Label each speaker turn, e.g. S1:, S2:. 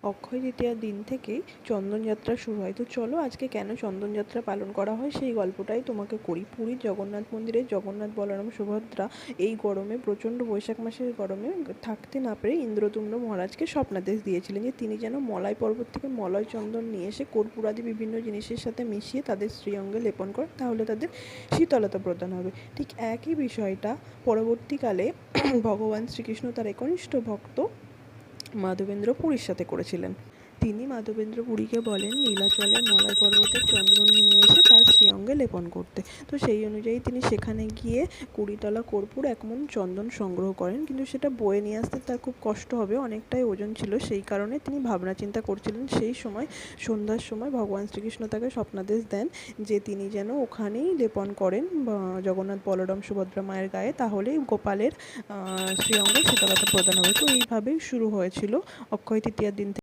S1: অক্ষয় তৃতীয়ার দিন থেকেই চন্দনযাত্রা শুরু হয়। তো চলো আজকে কেন চন্দনযাত্রা পালন করা হয় সেই গল্পটাই তোমাকে করি। পুরীর জগন্নাথ মন্দিরে জগন্নাথ বলরাম সুভদ্রা এই গরমে, প্রচণ্ড বৈশাখ মাসের গরমে থাকতে না পেরে ইন্দ্রতুম্ন মহারাজকে স্বপ্নাদেশ দিয়েছিলেন যে তিনি যেন মলাই পর্বত থেকে মলয় চন্দন নিয়ে এসে কর্পূর আদি বিভিন্ন জিনিসের সাথে মিশিয়ে তাদের শ্রীঅঙ্গে লেপন করেন, তাহলে তাদের শীতলতা প্রদান হবে। ঠিক একই বিষয়টা পরবর্তীকালে ভগবান শ্রীকৃষ্ণ তার একনিষ্ঠ ভক্ত মাধবেন্দ্র পুরীর সাথে করেছিলেন। তিনি মাধবেন্দ্র পুরীকে বলেন নীলাচলে মলয় পর্বতের চন্দন নিয়ে এসে তার শ্রীঅঙ্গে লেপন করতে। তো সেই অনুযায়ী তিনি সেখানে গিয়ে 20 তলা কর্পূর 1 মণ চন্দন সংগ্রহ করেন, কিন্তু সেটা বয়ে নিয়ে আসতে তার খুব কষ্ট হবে, অনেকটাই ওজন ছিল। সেই কারণে তিনি ভাবনা চিন্তা করছিলেন। সেই সময় সন্ধ্যার সময় ভগবান শ্রীকৃষ্ণ তাকে স্বপ্নাদেশ দেন যে তিনি যেন ওখানেই লেপন করেন জগন্নাথ বলরাম সুভদ্রা মায়ের গায়ে, তাহলেই গোপালের শ্রীঅঙ্গে শীতলতা প্রদান হবে। তো এইভাবেই শুরু হয়েছিল অক্ষয় তৃতীয়ার দিন থেকে